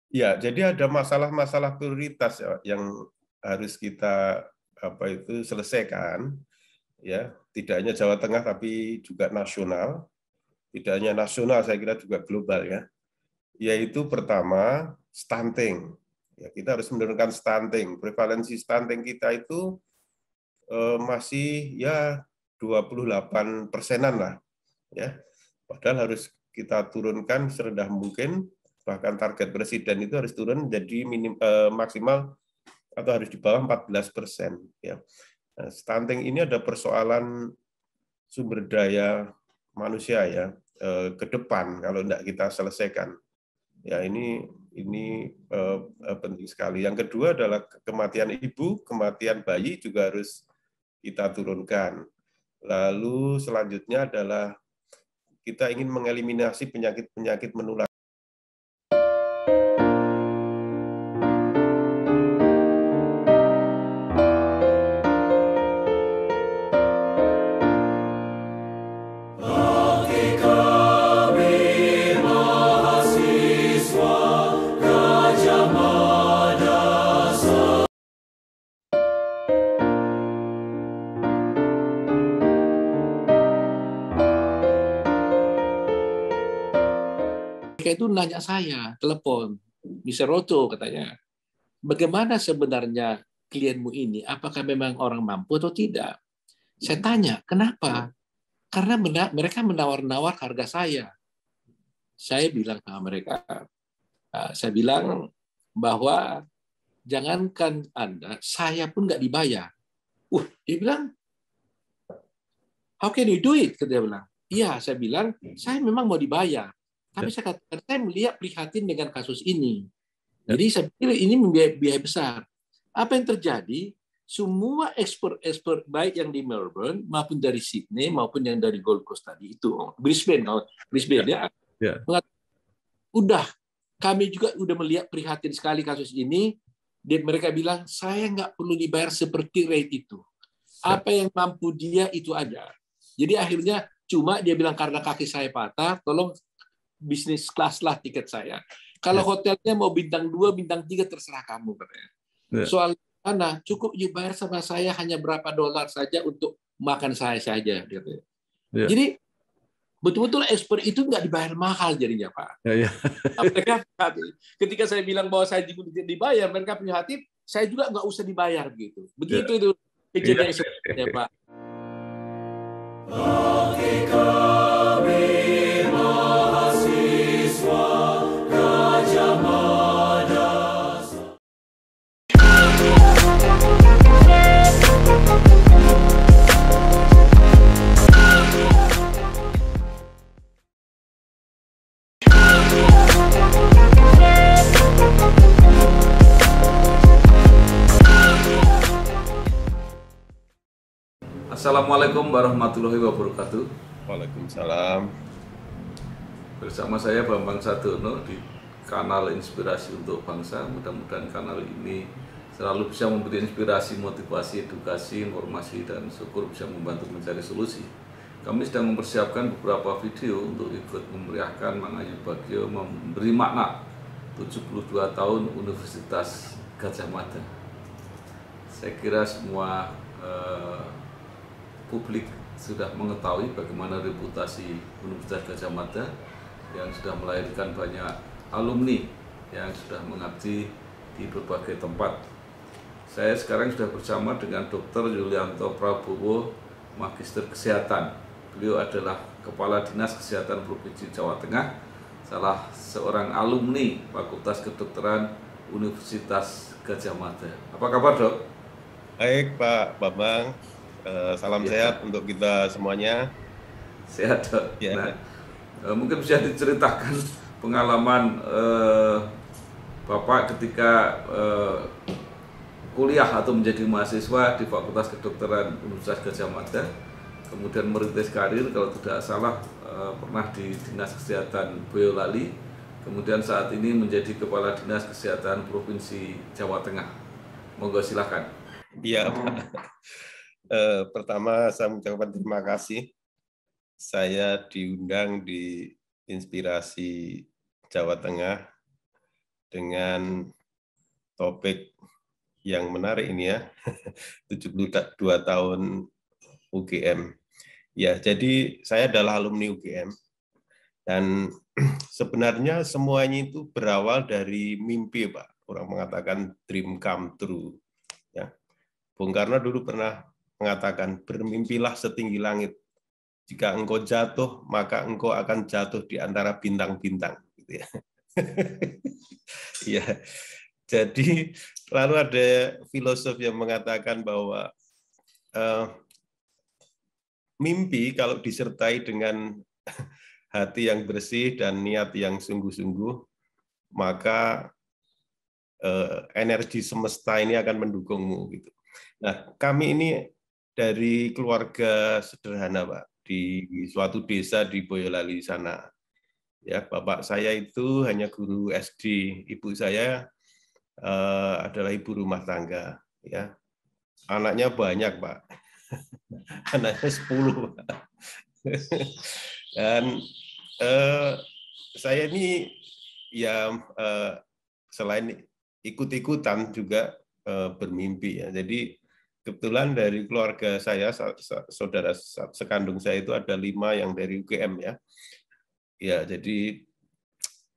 Ya, jadi ada masalah-masalah prioritas ya, yang harus kita selesaikan, ya. Tidak hanya Jawa Tengah tapi juga nasional. Tidak hanya nasional, saya kira juga global ya. Yaitu pertama stunting. Ya, kita harus menurunkan stunting. Prevalensi stunting kita itu masih ya 28%-an lah, ya. Padahal harus kita turunkan serendah mungkin, bahkan target presiden itu harus turun jadi maksimal atau harus di bawah 14%. Ya. Nah, stunting ini ada persoalan sumber daya manusia ya ke depan kalau tidak kita selesaikan. Ya ini penting sekali. Yang kedua adalah kematian ibu, kematian bayi juga harus kita turunkan. Lalu selanjutnya adalah kita ingin mengeliminasi penyakit-penyakit menular. Itu nanya saya, telepon, Mr. Roto katanya, bagaimana sebenarnya klienmu ini? Apakah memang orang mampu atau tidak? Saya tanya, kenapa? Karena mereka menawar-nawar harga saya. Saya bilang sama mereka, saya bilang bahwa jangankan Anda, saya pun nggak dibayar. Dia bilang, how can you do it? Dia bilang, iya, saya bilang, saya memang mau dibayar. Tapi saya katakan, saya melihat prihatin dengan kasus ini. Jadi saya pikir ini biaya besar. Apa yang terjadi? Semua ekspor baik yang di Melbourne maupun dari Sydney maupun yang dari Gold Coast tadi itu Brisbane ya. Udah kami juga udah melihat prihatin sekali kasus ini. Dan mereka bilang saya nggak perlu dibayar seperti rate itu. Apa yang mampu dia itu aja. Jadi akhirnya cuma dia bilang karena kaki saya patah, tolong bisnis kelas lah tiket saya. Kalau hotelnya mau bintang 2, bintang 3 terserah kamu katanya. Soal mana cukup dibayar sama saya hanya berapa dolar saja untuk makan saya saja katanya. Jadi betul-betul ekspor itu nggak dibayar mahal jadinya Pak. Mereka ketika saya bilang bahwa saya juga dibayar, mereka prihatin, saya juga nggak usah dibayar gitu. Begitu itu kejadian sebenarnya Pak. Assalamualaikum warahmatullahi wabarakatuh. Waalaikumsalam. Bersama saya Bambang Sadono di kanal Inspirasi untuk Bangsa. Mudah-mudahan kanal ini selalu bisa memberi inspirasi, motivasi, edukasi, informasi, dan syukur bisa membantu mencari solusi. Kami sedang mempersiapkan beberapa video untuk ikut memeriahkan Mang Ayub Bagio memberi makna 72 tahun Universitas Gadjah Mada. Saya kira semua publik sudah mengetahui bagaimana reputasi Universitas Gadjah Mada yang sudah melahirkan banyak alumni yang sudah mengabdi di berbagai tempat. Saya sekarang sudah bersama dengan Dr. Yulianto Prabowo, Magister Kesehatan. Beliau adalah Kepala Dinas Kesehatan Provinsi Jawa Tengah, salah seorang alumni Fakultas Kedokteran Universitas Gadjah Mada. Apa kabar, Dok? Baik, Pak Bambang. Salam sehat untuk kita semuanya. Sehat, Dok. Nah, mungkin bisa diceritakan pengalaman Bapak ketika kuliah atau menjadi mahasiswa di Fakultas Kedokteran Universitas Gadjah Mada, kemudian merintis karir, kalau tidak salah pernah di Dinas Kesehatan Boyolali, kemudian saat ini menjadi Kepala Dinas Kesehatan Provinsi Jawa Tengah. Monggo silakan. Iya, Pak. Pertama saya mengucapkan terima kasih. Saya diundang di Inspirasi Jawa Tengah dengan topik yang menarik ini ya, 72 tahun UGM. Ya, jadi saya adalah alumni UGM dan sebenarnya semuanya itu berawal dari mimpi, Pak. Orang mengatakan dream come true. Ya. Bung Karno dulu pernah mengatakan bermimpilah setinggi langit. Jika engkau jatuh, maka engkau akan jatuh di antara bintang-bintang. Gitu ya. Ya. Jadi lalu ada filosof yang mengatakan bahwa mimpi kalau disertai dengan hati yang bersih dan niat yang sungguh-sungguh, maka energi semesta ini akan mendukungmu. Gitu. Nah, kami ini dari keluarga sederhana, Pak, di suatu desa di Boyolali sana. Ya, bapak saya itu hanya guru SD, ibu saya adalah ibu rumah tangga. Ya, anaknya banyak, Pak. Anaknya 10, Pak. Dan saya ini ya selain ikut-ikutan juga bermimpi ya. Jadi kebetulan dari keluarga saya, saudara sekandung saya itu ada 5 yang dari UGM ya. Ya, jadi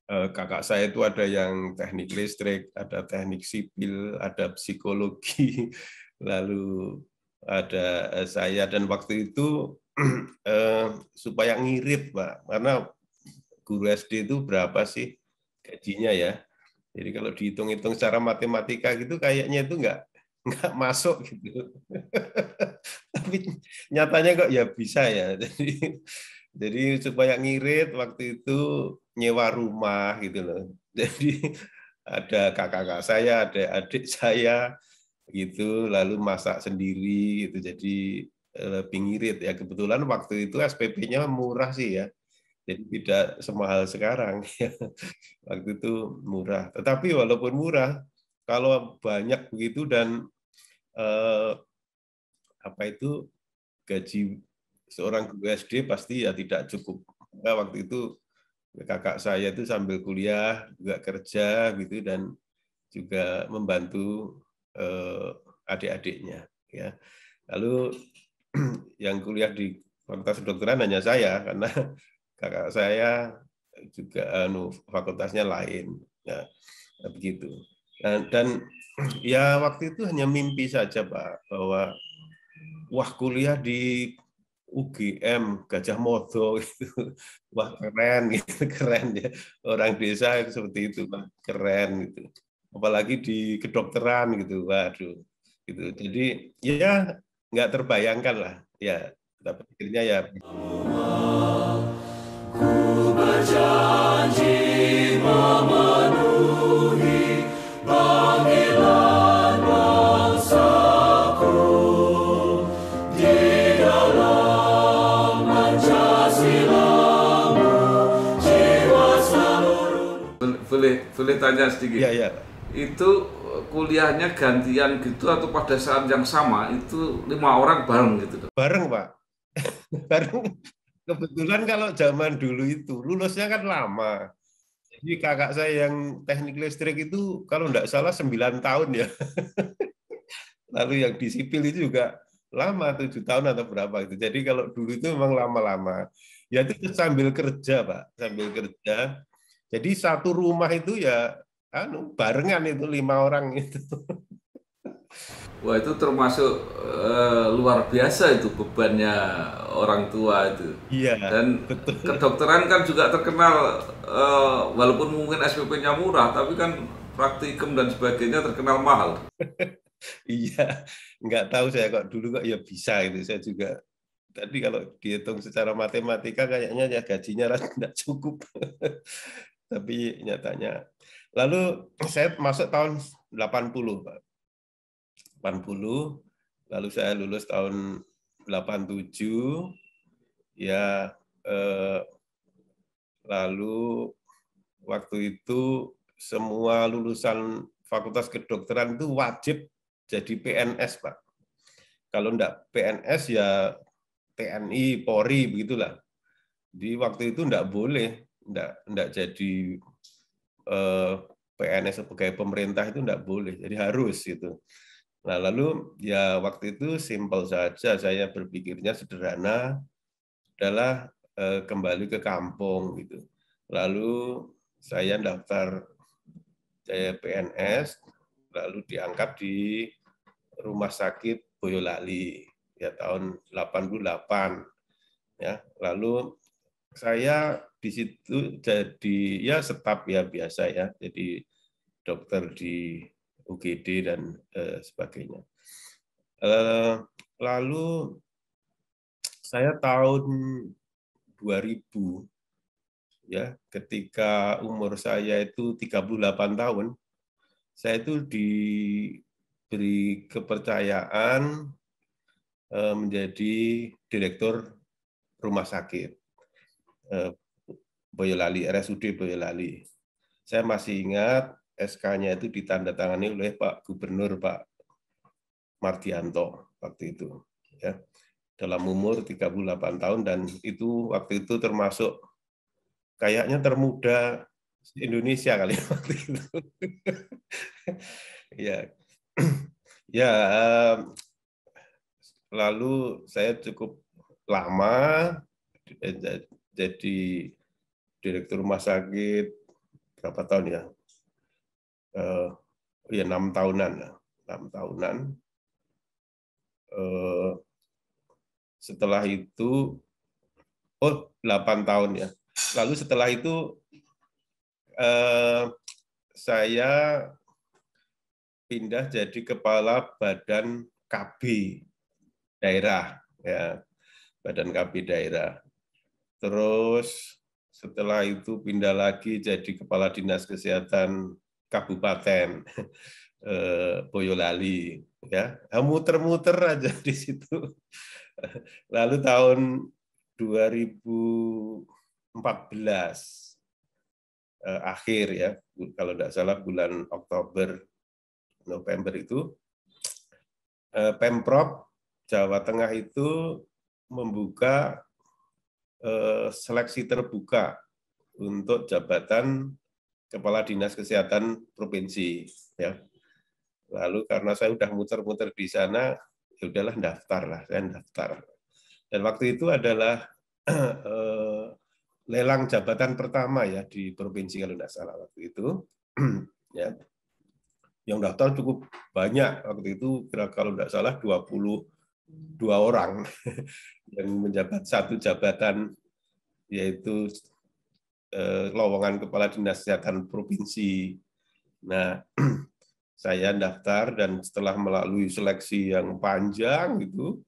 kakak saya itu ada yang teknik listrik, ada teknik sipil, ada psikologi, lalu ada saya, dan waktu itu supaya ngirit, Pak, karena guru SD itu berapa sih gajinya ya. Jadi kalau dihitung-hitung secara matematika gitu kayaknya itu nggak masuk gitu. Tapi nyatanya kok ya bisa ya. Jadi supaya ngirit waktu itu nyewa rumah gitu loh. Jadi ada kakak-kakak saya, ada adik saya gitu, lalu masak sendiri gitu. Jadi lebih ngirit ya. Kebetulan waktu itu SPP-nya murah sih ya. Jadi tidak semahal sekarang. Waktu itu murah. Tetapi walaupun murah, kalau banyak begitu dan gaji seorang guru SD pasti ya tidak cukup. Nah, waktu itu kakak saya itu sambil kuliah juga kerja gitu dan juga membantu adik-adiknya. Ya. Lalu yang kuliah di Fakultas Kedokteran hanya saya karena kakak saya juga fakultasnya lain. Ya, begitu. Dan ya waktu itu hanya mimpi saja, Pak, bahwa wah kuliah di UGM Gajah Mada gitu. Wah keren gitu, keren ya. Orang desa seperti itu, Pak. Keren gitu. Apalagi di kedokteran gitu. Waduh. Gitu. Jadi ya nggak terbayangkan lah. Ya, tapi akhirnya ya ku berjanji memenuhi panggilan bangsaku di dalam Pancasilamu jiwa seluruh. Boleh tanya sedikit? Ya, ya. Itu kuliahnya gantian gitu atau pada saat yang sama itu 5 orang bareng gitu? Bareng, Pak. Bareng. Kebetulan kalau zaman dulu itu lulusnya kan lama. Jadi kakak saya yang teknik listrik itu kalau enggak salah 9 tahun ya. Lalu yang di sipil itu juga lama, 7 tahun atau berapa itu. Jadi kalau dulu itu memang lama-lama. Ya itu sambil kerja, Pak, sambil kerja. Jadi satu rumah itu ya barengan itu 5 orang itu. Wah, itu termasuk luar biasa itu bebannya orang tua itu. Iya. Dan betul. Kedokteran kan juga terkenal walaupun mungkin SPP-nya murah, tapi kan praktikum dan sebagainya terkenal mahal. Iya, nggak tahu saya kok dulu kok ya bisa itu. Saya juga tadi kalau dihitung secara matematika kayaknya ya gajinya nggak cukup. Tapi nyatanya. Lalu saya masuk tahun 80, Pak. 80, lalu saya lulus tahun 87, ya lalu waktu itu semua lulusan Fakultas Kedokteran itu wajib jadi PNS, Pak. Kalau enggak PNS ya TNI, Polri, begitulah. Di waktu itu enggak boleh, enggak jadi PNS sebagai pemerintah itu enggak boleh, jadi harus gitu. Nah, lalu ya waktu itu simpel saja, saya berpikirnya sederhana, adalah kembali ke kampung gitu. Lalu saya daftar PNS, lalu diangkat di Rumah Sakit Boyolali ya tahun 88 ya. Lalu saya di situ jadi ya staf ya biasa ya, jadi dokter di UGD dan sebagainya. Lalu saya tahun 2000 ya, ketika umur saya itu 38 tahun, saya itu diberi kepercayaan menjadi direktur rumah sakit Boyolali, RSUD Boyolali. Saya masih ingat SK-nya itu ditandatangani oleh Pak Gubernur Pak Mardianto waktu itu ya. Dalam umur 38 tahun dan itu waktu itu termasuk kayaknya termuda Indonesia kali waktu itu. Ya. Ya, lalu saya cukup lama jadi direktur rumah sakit berapa tahun ya? Ya 6 tahunan. 6 tahunan. Setelah itu 8 tahun ya. Lalu setelah itu saya pindah jadi kepala Badan KB daerah ya, Badan KB daerah. Terus setelah itu pindah lagi jadi kepala Dinas Kesehatan Kabupaten Boyolali ya. Muter-muter aja di situ. Lalu tahun 2014 akhir ya, kalau tidak salah bulan Oktober November itu Pemprov Jawa Tengah itu membuka seleksi terbuka untuk jabatan Kepala Dinas Kesehatan Provinsi ya. Lalu karena saya udah muter-muter di sana, ya udahlah saya daftar. Dan waktu itu adalah lelang jabatan pertama ya di provinsi kalau tidak salah waktu itu. Ya. Yang daftar cukup banyak waktu itu, kalau tidak salah 22 orang yang menjabat satu jabatan, yaitu lowongan Kepala Dinas Kesehatan Provinsi. Nah, saya daftar dan setelah melalui seleksi yang panjang itu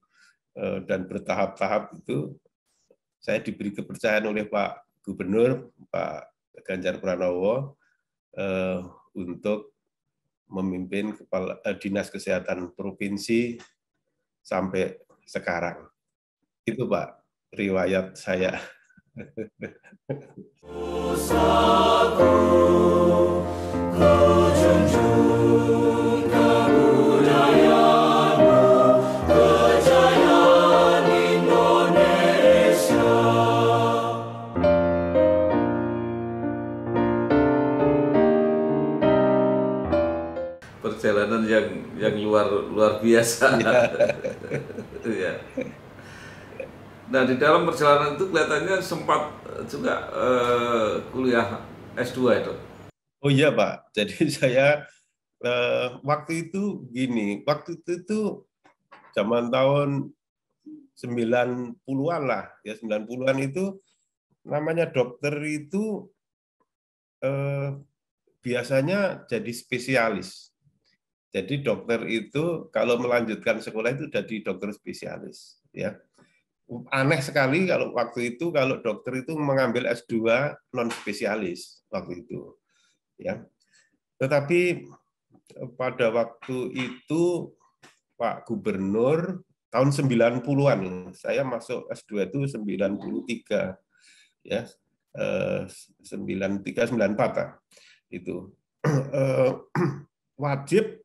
dan bertahap-tahap itu, saya diberi kepercayaan oleh Pak Gubernur, Pak Ganjar Pranowo, untuk memimpin Kepala Dinas Kesehatan Provinsi sampai sekarang. Itu Pak, riwayat saya. Perjalanan yang luar biasa. Ya. Nah, di dalam perjalanan itu kelihatannya sempat juga kuliah S2 itu. Oh iya Pak, jadi saya waktu itu gini, waktu itu zaman tahun 90-an lah, ya 90-an itu namanya dokter itu biasanya jadi spesialis. Jadi dokter itu kalau melanjutkan sekolah itu jadi dokter spesialis, ya. Aneh sekali kalau waktu itu kalau dokter itu mengambil S2 non spesialis waktu itu, ya. Tetapi pada waktu itu Pak Gubernur tahun 90-an, saya masuk S2 itu 93, ya. 93 94 lah. Itu wajib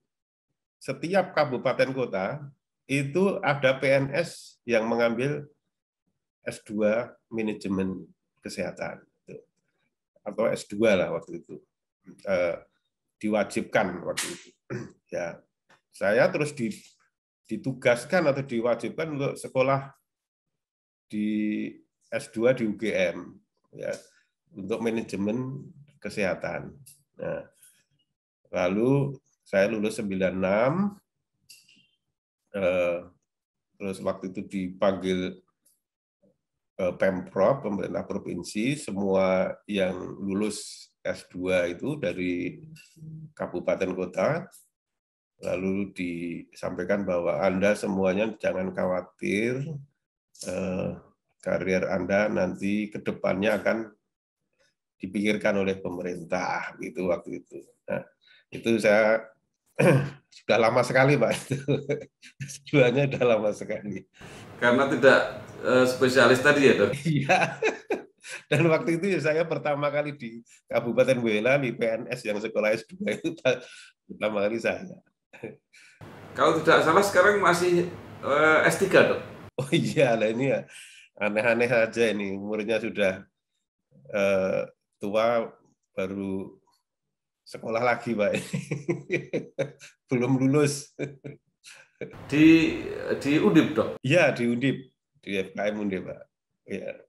setiap kabupaten kota itu ada PNS yang mengambil S2 manajemen kesehatan atau S2 lah waktu itu. diwajibkan waktu itu. Ya, saya terus ditugaskan atau diwajibkan untuk sekolah di S2 di UGM, ya, untuk manajemen kesehatan. Nah, lalu saya lulus 96, terus waktu itu dipanggil Pemprov, pemerintah provinsi, semua yang lulus S2 itu dari kabupaten kota, lalu disampaikan bahwa Anda semuanya jangan khawatir, karir Anda nanti ke depannya akan dipikirkan oleh pemerintah, gitu waktu itu. Nah, itu saya sudah lama sekali, Pak. S2-nya sudah lama sekali. Karena tidak spesialis tadi ya, Dok? Iya. Dan waktu itu saya pertama kali di Kabupaten Boyolali, PNS yang sekolah S2 itu pertama kali saya. Kalau tidak salah sekarang masih S3, Dok? Oh iya, lah ini ya aneh-aneh aja ini, umurnya sudah tua baru sekolah lagi, Pak. Belum lulus. Di Undip, Dok? Iya, di Undip, di FKM Undip, Pak. Iya.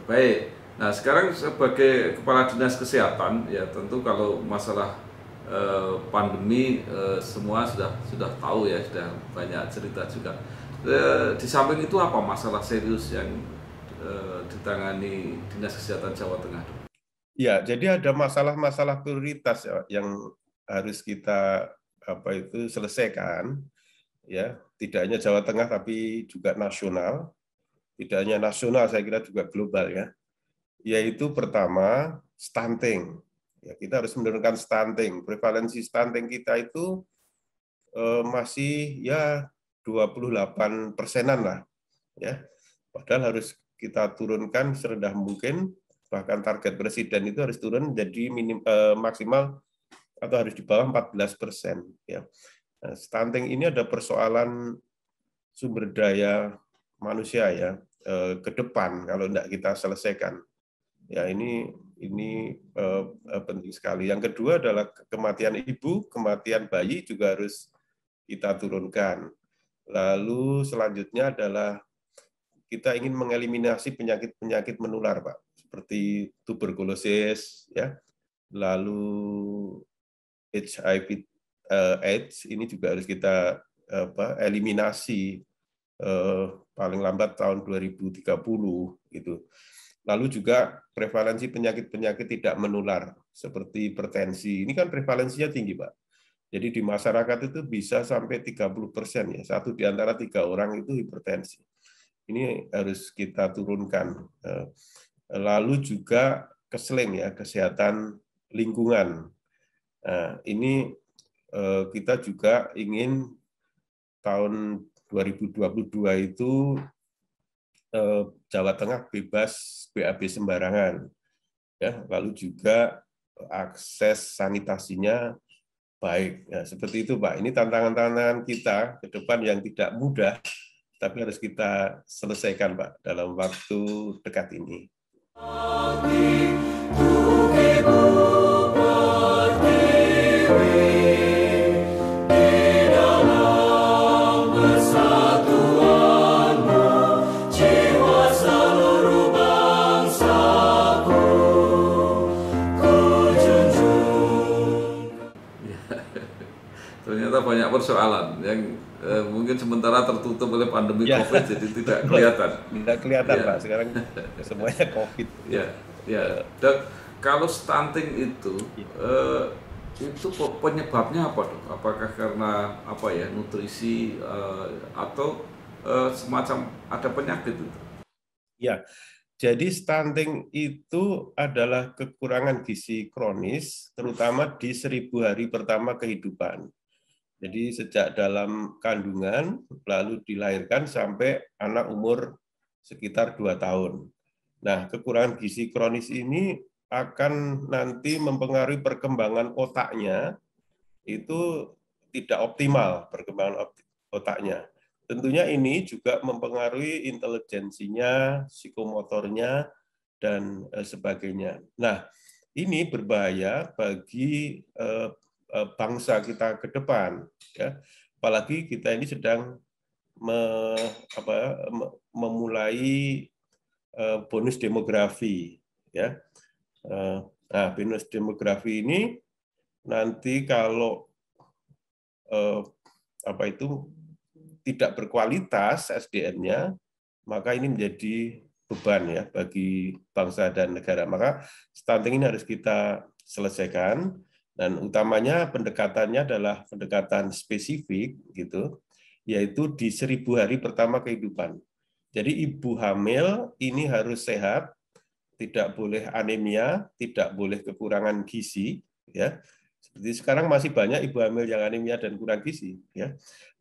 Baik. Nah, sekarang sebagai Kepala Dinas Kesehatan, ya tentu kalau masalah pandemi semua sudah tahu ya, sudah banyak cerita juga. Di samping itu apa masalah serius yang ditangani Dinas Kesehatan Jawa Tengah? Ya, jadi ada masalah-masalah prioritas yang harus kita selesaikan, ya, tidak hanya Jawa Tengah tapi juga nasional. Tidak hanya nasional, saya kira juga global, ya. Yaitu pertama, stunting. Ya, kita harus menurunkan stunting. Prevalensi stunting kita itu masih ya 28%-an lah, ya. Padahal harus kita turunkan serendah mungkin, bahkan target presiden itu harus turun jadi maksimal atau harus di bawah 14%. Ya. Nah, stunting ini ada persoalan sumber daya manusia ya ke depan kalau tidak kita selesaikan. Ya, ini penting sekali. Yang kedua adalah kematian ibu, kematian bayi juga harus kita turunkan. Lalu selanjutnya adalah kita ingin mengeliminasi penyakit-penyakit menular, Pak, seperti tuberkulosis, ya, lalu HIV, AIDS ini juga harus kita eliminasi paling lambat tahun 2030 gitu. Lalu juga prevalensi penyakit-penyakit tidak menular seperti hipertensi. Ini kan prevalensinya tinggi, Pak. Jadi di masyarakat itu bisa sampai 30% ya. 1 di antara 3 orang itu hipertensi. Ini harus kita turunkan. Lalu juga keseling ya, kesehatan lingkungan. Nah, ini kita juga ingin tahun 2022 itu Jawa Tengah bebas BAB sembarangan, ya. Lalu juga akses sanitasinya baik. Ya, seperti itu, Pak. Ini tantangan-tantangan kita ke depan yang tidak mudah, tapi harus kita selesaikan, Pak, dalam waktu dekat ini. Ternyata banyak persoalan yang mungkin sementara tertutup oleh pandemi ya. COVID, jadi tidak kelihatan. Tidak kelihatan, ya. Pak. Sekarang semuanya COVID. Ya, ya. Dan kalau stunting itu penyebabnya apa, Dok? Apakah karena nutrisi atau semacam ada penyakit itu? Ya. Jadi stunting itu adalah kekurangan gizi kronis, terutama di 1000 hari pertama kehidupan. Jadi sejak dalam kandungan, lalu dilahirkan sampai anak umur sekitar 2 tahun. Nah, kekurangan gizi kronis ini akan nanti mempengaruhi perkembangan otaknya, itu tidak optimal perkembangan otaknya. Tentunya ini juga mempengaruhi intelijensinya, psikomotornya, dan sebagainya. Nah, ini berbahaya bagi bangsa kita ke depan, ya. Apalagi kita ini sedang memulai bonus demografi, ya. Nah, bonus demografi ini nanti kalau tidak berkualitas SDM-nya, maka ini menjadi beban ya bagi bangsa dan negara. Maka stunting ini harus kita selesaikan, dan utamanya pendekatannya adalah pendekatan spesifik gitu, yaitu di 1000 hari pertama kehidupan. Jadi ibu hamil ini harus sehat, tidak boleh anemia, tidak boleh kekurangan gizi, ya. Seperti sekarang masih banyak ibu hamil yang anemia dan kurang gizi, ya.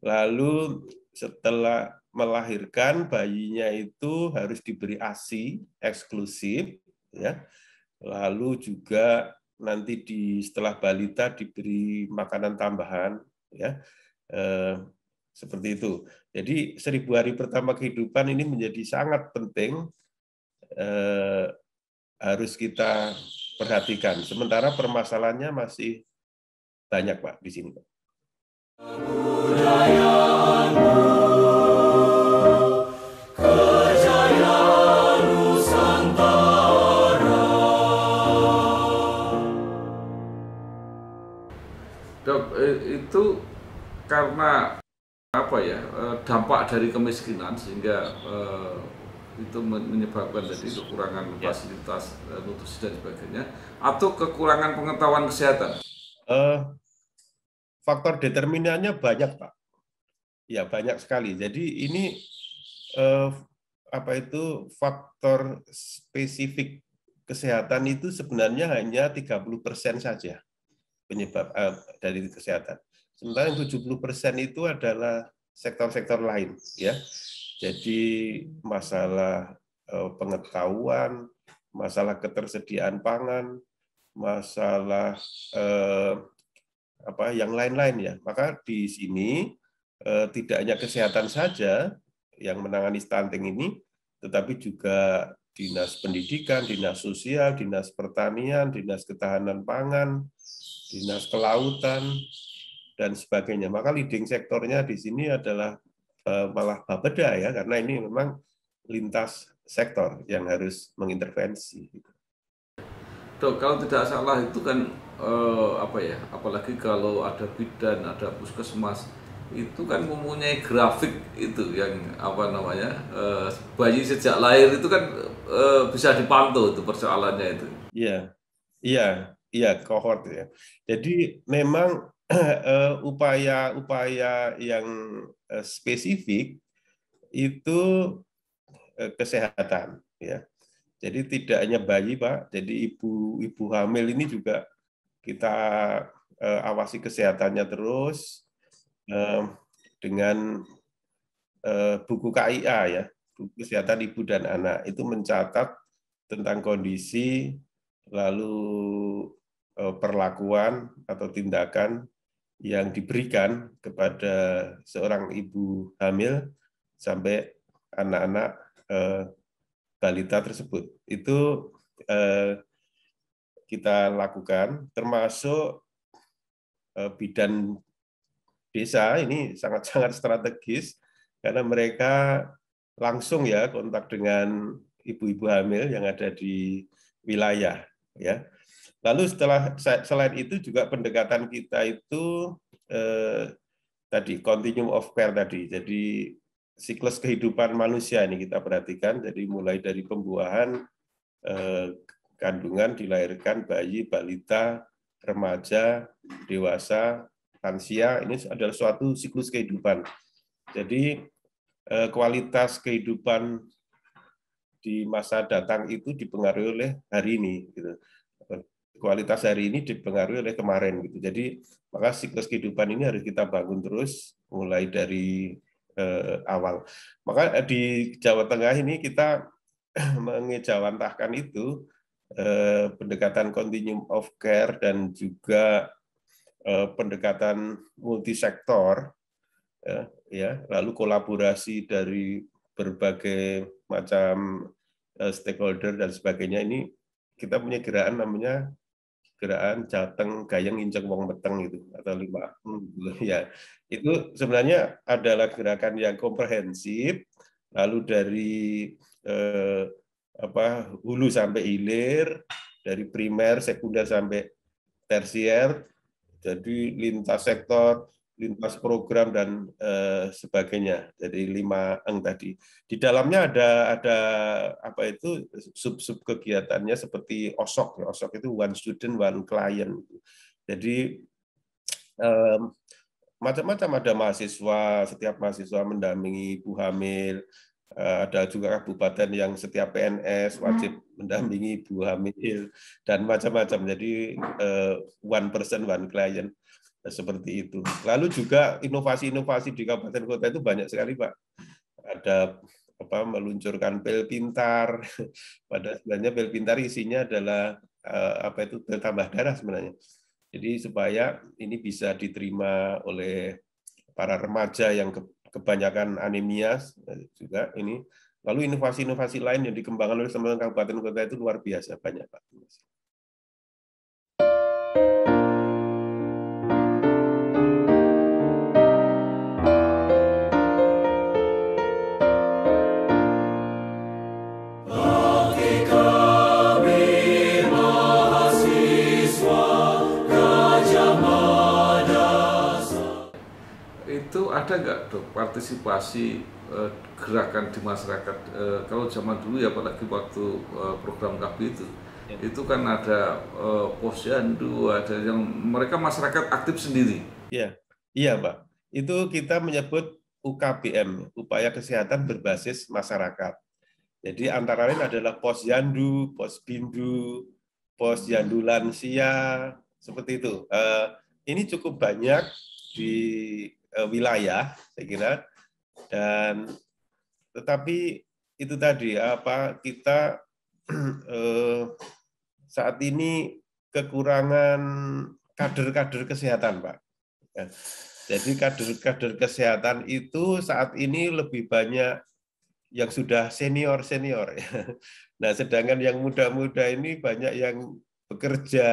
Lalu setelah melahirkan, bayinya itu harus diberi ASI eksklusif, ya. Lalu juga nanti setelah balita diberi makanan tambahan, ya. Seperti itu. Jadi 1000 hari pertama kehidupan ini menjadi sangat penting, harus kita perhatikan. Sementara permasalahannya masih banyak, Pak, di sini, Pak. Dok, itu karena apa ya, dampak dari kemiskinan sehingga itu menyebabkan tadi kekurangan fasilitas nutrisi dan sebagainya, atau kekurangan pengetahuan kesehatan? Faktor determinannya banyak, Pak. Ya, banyak sekali. Jadi ini faktor spesifik kesehatan itu sebenarnya hanya 30% saja penyebab dari kesehatan. Sementara yang 70% itu adalah sektor-sektor lain, ya. Jadi masalah pengetahuan, masalah ketersediaan pangan, masalah yang lain-lain, ya. Maka di sini tidak hanya kesehatan saja yang menangani stunting ini, tetapi juga dinas pendidikan, dinas sosial, dinas pertanian, dinas ketahanan pangan, dinas kelautan, dan sebagainya. Maka leading sektornya di sini adalah malah Bapeda, ya, karena ini memang lintas sektor yang harus mengintervensi. Dok, kalau tidak salah itu kan apalagi kalau ada bidan, ada puskesmas, itu kan mempunyai grafik itu yang bayi sejak lahir itu kan bisa dipantau itu persoalannya itu. Iya, kohort, ya. Jadi memang upaya-upaya yang spesifik itu kesehatan, ya. Jadi tidak hanya bayi, Pak. Jadi ibu hamil ini juga kita awasi kesehatannya terus dengan buku KIA, ya, buku kesehatan ibu dan anak, itu mencatat tentang kondisi, lalu perlakuan atau tindakan yang diberikan kepada seorang ibu hamil sampai anak-anak balita tersebut. Itu kita lakukan, termasuk bidan desa ini sangat-sangat strategis karena mereka langsung, ya, kontak dengan ibu-ibu hamil yang ada di wilayah, ya. Lalu selain itu juga pendekatan kita itu tadi continuum of care tadi. Jadi siklus kehidupan manusia ini kita perhatikan. Jadi mulai dari pembuahan, kandungan, dilahirkan, bayi, balita, remaja, dewasa, lansia, ini adalah suatu siklus kehidupan. Jadi kualitas kehidupan di masa datang itu dipengaruhi oleh hari ini, gitu. Kualitas hari ini dipengaruhi oleh kemarin, gitu. Jadi maka siklus kehidupan ini harus kita bangun terus, mulai dari awal. Maka di Jawa Tengah ini kita mengejawantahkan itu pendekatan continuum of care dan juga pendekatan multisektor, ya, lalu kolaborasi dari berbagai macam stakeholder dan sebagainya. Ini kita punya gerakan namanya gerakan Jateng Gayeng Injeng Wong Meteng itu, atau 5 ya. Itu sebenarnya adalah gerakan yang komprehensif, lalu dari hulu sampai hilir, dari primer, sekunder sampai tersier, jadi lintas sektor, lintas program dan sebagainya. Jadi 5 tadi. Di dalamnya ada apa itu sub kegiatannya seperti OSOK. OSOK itu one student one client. Jadi macam-macam, ada mahasiswa, setiap mahasiswa mendampingi ibu hamil, ada juga kabupaten yang setiap PNS wajib mendampingi ibu hamil, dan macam-macam. Jadi one person one client, seperti itu. Lalu juga inovasi-inovasi di kabupaten kota itu banyak sekali, Pak. Ada meluncurkan pil pintar. Pada sebenarnya pil pintar isinya adalah pil tambah darah sebenarnya. Jadi supaya ini bisa diterima oleh para remaja yang kebanyakan anemia juga ini. Lalu inovasi-inovasi lain yang dikembangkan oleh teman-teman kabupaten kota itu luar biasa banyak, Pak. Itu ada nggak, Dok, partisipasi gerakan di masyarakat? Kalau zaman dulu ya, apalagi waktu program KB itu kan ada posyandu, ada yang mereka masyarakat aktif sendiri. Iya, iya, Pak. Itu kita menyebut UKBM, upaya kesehatan berbasis masyarakat. Jadi antara lain adalah posyandu, posbindu, posyandu lansia, seperti itu. Ini cukup banyak di wilayah, saya kira. Dan tetapi itu tadi kita saat ini kekurangan kader-kader kesehatan, Pak. Ya. Jadi kader-kader kesehatan itu saat ini lebih banyak yang sudah senior-senior. Nah, sedangkan yang muda-muda ini banyak yang bekerja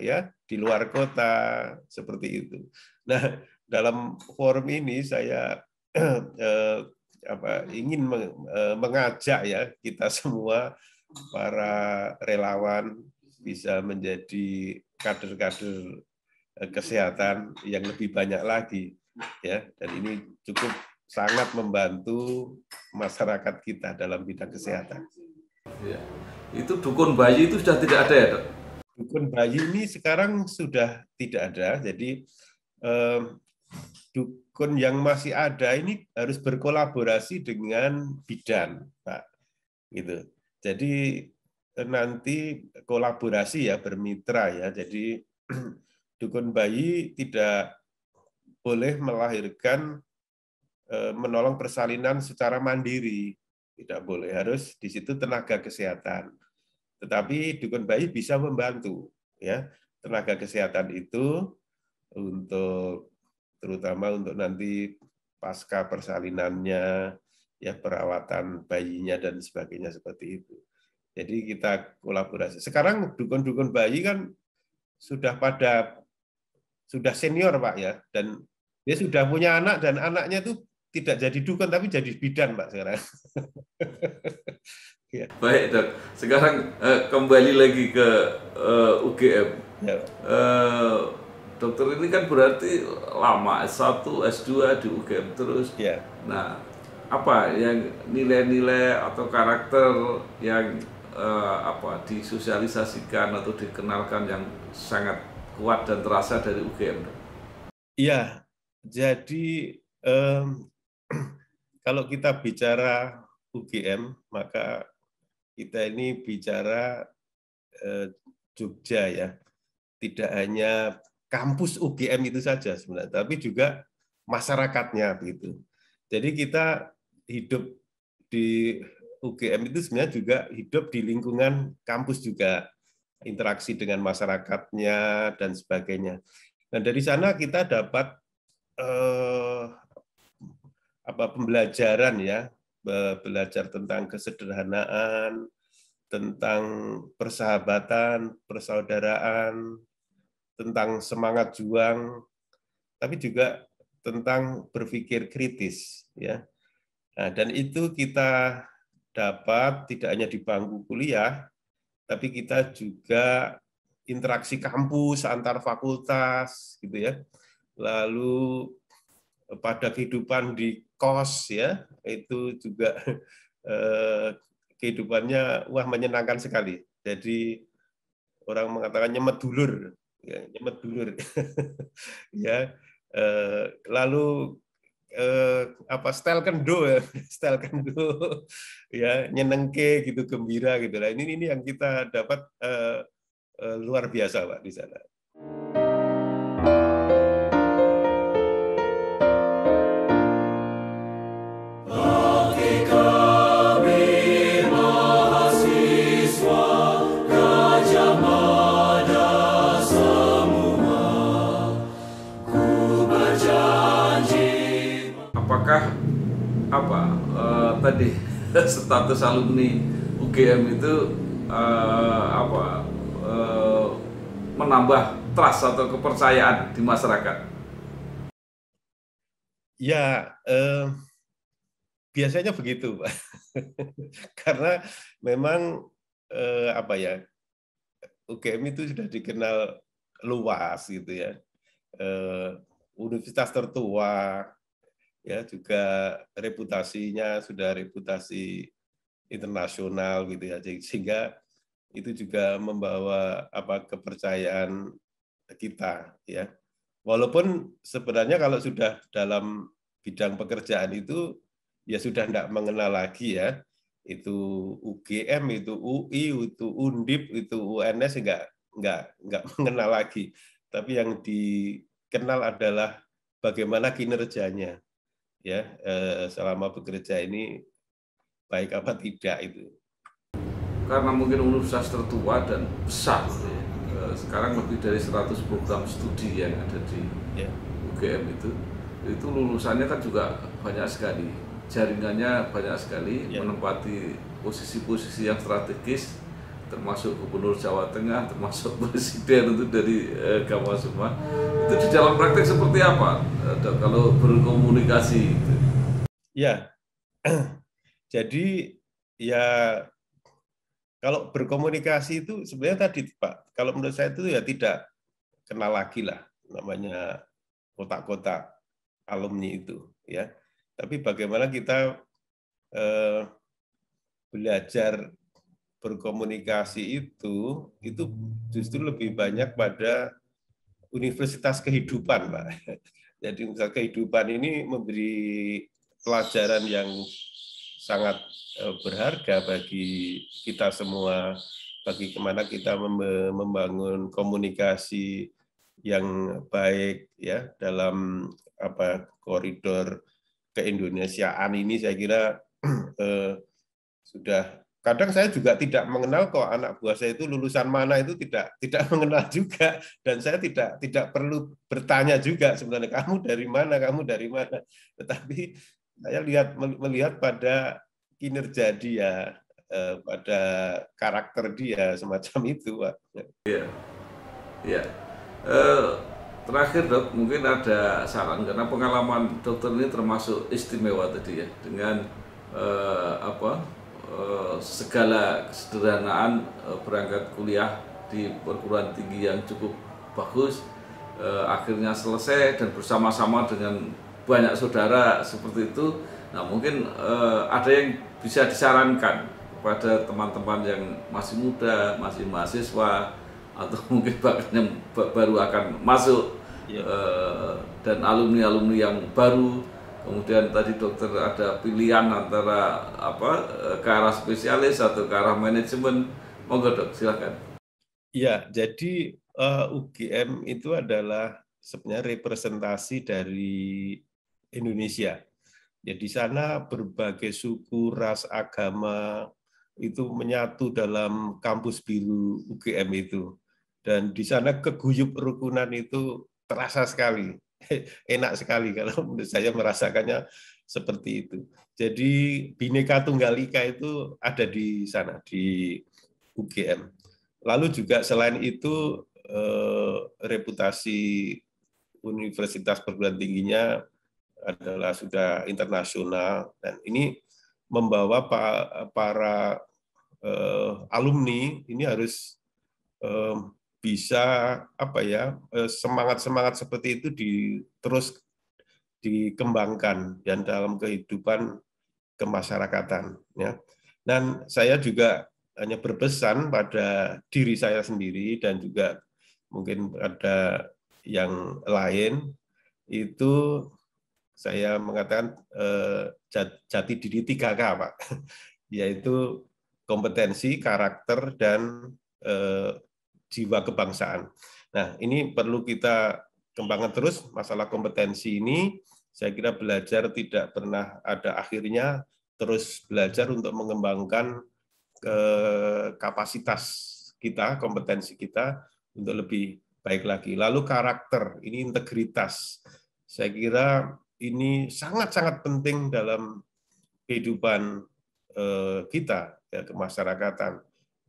ya di luar kota, seperti itu. Nah, dalam forum ini saya ingin mengajak ya kita semua para relawan bisa menjadi kader-kader kesehatan yang lebih banyak lagi, ya. Dan ini cukup sangat membantu masyarakat kita dalam bidang kesehatan. Ya. Itu dukun bayi itu sudah tidak ada ya, Dok? Dukun bayi ini sekarang sudah tidak ada. Jadi dukun yang masih ada ini harus berkolaborasi dengan bidan, Pak. Gitu. Jadi nanti kolaborasi ya, bermitra ya. Jadi dukun bayi tidak boleh melahirkan, menolong persalinan secara mandiri, tidak boleh, harus di situ tenaga kesehatan. Tetapi dukun bayi bisa membantu, ya, tenaga kesehatan itu untuk terutama untuk nanti pasca persalinannya, ya, perawatan bayinya dan sebagainya, seperti itu. Jadi kita kolaborasi. Sekarang dukun-dukun bayi kan sudah senior, Pak, ya, dan dia sudah punya anak, dan anaknya itu tidak jadi dukun tapi jadi bidan, Pak, sekarang. Ya. Baik, Dok. Sekarang kembali lagi ke UGM. Ya. Dokter ini kan berarti lama, S1, S2 di UGM terus. Ya. Nah, apa yang nilai-nilai atau karakter yang disosialisasikan atau dikenalkan yang sangat kuat dan terasa dari UGM? Iya, jadi kalau kita bicara UGM, maka kita ini bicara Jogja, ya. Tidak hanya kampus UGM itu saja sebenarnya, tapi juga masyarakatnya begitu. Jadi kita hidup di UGM itu sebenarnya juga hidup di lingkungan kampus juga, interaksi dengan masyarakatnya dan sebagainya. Nah, dari sana kita dapat pembelajaran ya, belajar tentang kesederhanaan, tentang persahabatan, persaudaraan, tentang semangat juang, tapi juga tentang berpikir kritis ya. Nah, dan itu kita dapat tidak hanya di bangku kuliah, tapi kita juga interaksi kampus antar fakultas gitu ya. Lalu pada kehidupan di kos ya, itu juga kehidupannya menyenangkan sekali. Jadi orang mengatakan nyemet dulur, ya, nyemet dulur. Ya, lalu style kendo ya, style kendo, ya nyenengke gitu, gembira gitu lah. Ini yang kita dapat luar biasa Pak di sana. Apakah tadi status alumni UGM itu menambah trust atau kepercayaan di masyarakat? Ya, biasanya begitu, Pak. Karena memang UGM itu sudah dikenal luas gitu ya. Universitas tertua, ya juga reputasinya sudah reputasi internasional gitu ya, sehingga itu juga membawa kepercayaan kita ya. Walaupun sebenarnya kalau sudah dalam bidang pekerjaan itu ya sudah tidak mengenal lagi ya, itu UGM, itu UI, itu Undip, itu UNS nggak mengenal lagi. Tapi yang dikenal adalah bagaimana kinerjanya ya selama bekerja ini baik apa tidak itu. Karena mungkin universitas tertua dan besar, sekarang lebih dari 100 program studi yang ada di UGM itu lulusannya kan juga banyak sekali, jaringannya banyak sekali, menempati posisi-posisi yang strategis, termasuk Gubernur Jawa Tengah, termasuk Presiden itu dari Gama semua. Itu di dalam praktek seperti apa kalau berkomunikasi? Ya, jadi ya kalau berkomunikasi itu sebenarnya tadi Pak, kalau menurut saya itu ya tidak kenal lagi lah namanya kotak-kotak alumni itu ya. Tapi bagaimana kita belajar berkomunikasi itu justru lebih banyak pada universitas kehidupan, Pak. Jadi universitas kehidupan ini memberi pelajaran yang sangat berharga bagi kita semua, bagi kemana kita membangun komunikasi yang baik ya dalam koridor keindonesiaan ini. Saya kira sudah. Kadang saya juga tidak mengenal kok anak buah saya itu lulusan mana, itu tidak mengenal juga, dan saya tidak perlu bertanya juga sebenarnya kamu dari mana, tetapi saya melihat pada kinerja dia, pada karakter dia, semacam itu, Pak. Iya. Terakhir Dok, mungkin ada saran karena pengalaman dokter ini termasuk istimewa tadi ya, dengan segala kesederhanaan berangkat kuliah di perguruan tinggi yang cukup bagus, akhirnya selesai dan bersama-sama dengan banyak saudara seperti itu. Nah mungkin ada yang bisa disarankan kepada teman-teman yang masih muda, masih mahasiswa, atau mungkin bahkan yang baru akan masuk, dan alumni-alumni yang baru. Kemudian tadi dokter ada pilihan antara ke arah spesialis atau ke arah manajemen. Monggo Dok, silakan. Ya, jadi UGM itu adalah sebenarnya representasi dari Indonesia. Ya, di sana berbagai suku, ras, agama itu menyatu dalam kampus biru UGM itu. Dan di sana keguyup rukunan itu terasa sekali. Enak sekali kalau menurut saya merasakannya seperti itu. Jadi Bhinneka Tunggal Ika itu ada di sana, di UGM. Lalu juga selain itu reputasi universitas perguruan tingginya adalah sudah internasional, dan ini membawa para alumni ini harus bisa semangat seperti itu terus dikembangkan dan dalam kehidupan kemasyarakatan, ya. Dan saya juga hanya berpesan pada diri saya sendiri dan juga mungkin ada yang lain, itu saya mengatakan jati diri 3K, Pak, yaitu kompetensi, karakter, dan jiwa kebangsaan. Nah, ini perlu kita kembangkan terus. Masalah kompetensi ini, saya kira belajar tidak pernah ada akhirnya, terus belajar untuk mengembangkan kapasitas kita, kompetensi kita untuk lebih baik lagi. Lalu karakter, ini integritas. Saya kira ini sangat-sangat penting dalam kehidupan kita, ya, kemasyarakatan,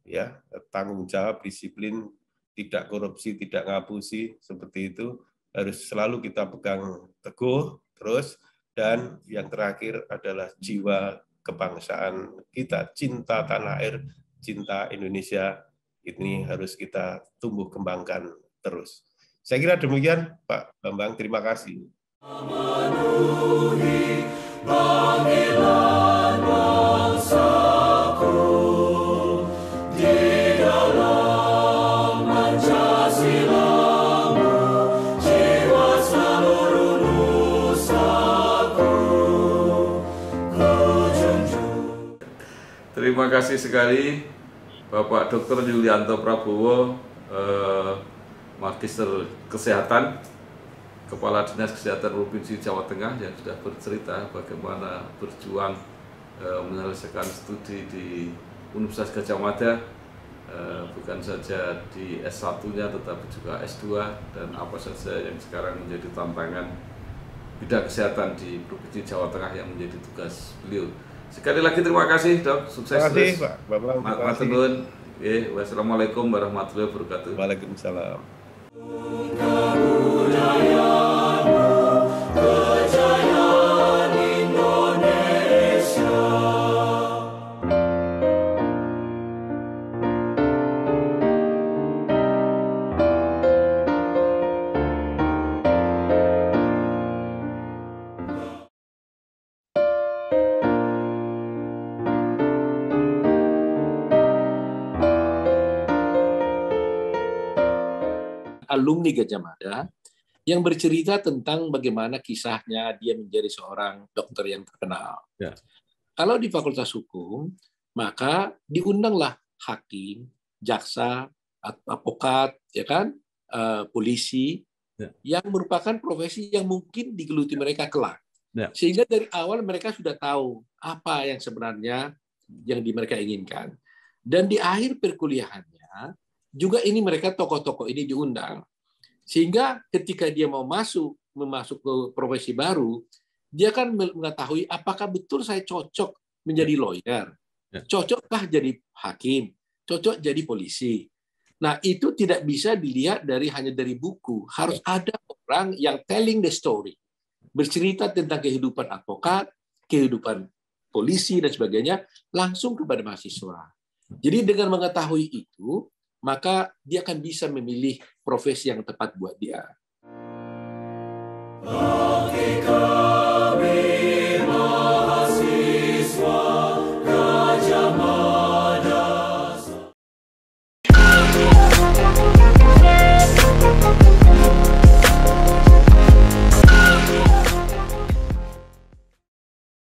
ya, tanggung jawab, disiplin, tidak korupsi, tidak ngapusi, seperti itu harus selalu kita pegang teguh terus. Dan yang terakhir adalah jiwa kebangsaan kita, cinta tanah air, cinta Indonesia, ini harus kita tumbuh kembangkan terus. Saya kira demikian, Pak Bambang. Terima kasih. Memenuhi panggilan bangsaku di dalam Pancasilamu, jiwa seluruh nusaku ku junjung. Terima kasih sekali Bapak Dr. Yulianto Prabowo, Magister Kesehatan, Kepala Dinas Kesehatan Provinsi Jawa Tengah, yang sudah bercerita bagaimana berjuang menyelesaikan studi di Universitas Gadjah Mada, bukan saja di S1-nya tetapi juga S2, dan apa saja yang sekarang menjadi tantangan bidang kesehatan di Provinsi Jawa Tengah yang menjadi tugas beliau. Sekali lagi terima kasih, Dok. Sukses terus. Terima kasih, Pak Bambang. Wassalamualaikum warahmatullahi wabarakatuh. Waalaikumsalam. Kejayaan Indonesia. Alumni Gadjah Mada yang bercerita tentang bagaimana kisahnya dia menjadi seorang dokter yang terkenal. Ya. Kalau di Fakultas Hukum, maka diundanglah hakim, jaksa, advokat, ya kan, polisi, ya, yang merupakan profesi yang mungkin digeluti mereka kelak. Ya. Sehingga dari awal mereka sudah tahu apa yang sebenarnya yang mereka inginkan. Dan di akhir perkuliahannya juga ini mereka tokoh-tokoh ini diundang, sehingga ketika dia mau masuk ke profesi baru, dia kan mengetahui apakah betul saya cocok menjadi lawyer, cocokkah jadi hakim, cocok jadi polisi. Nah, itu tidak bisa dilihat hanya dari buku, harus ada orang yang telling the story, bercerita tentang kehidupan advokat, kehidupan polisi dan sebagainya langsung kepada mahasiswa. Jadi dengan mengetahui itu, maka dia akan bisa memilih profesi yang tepat buat dia.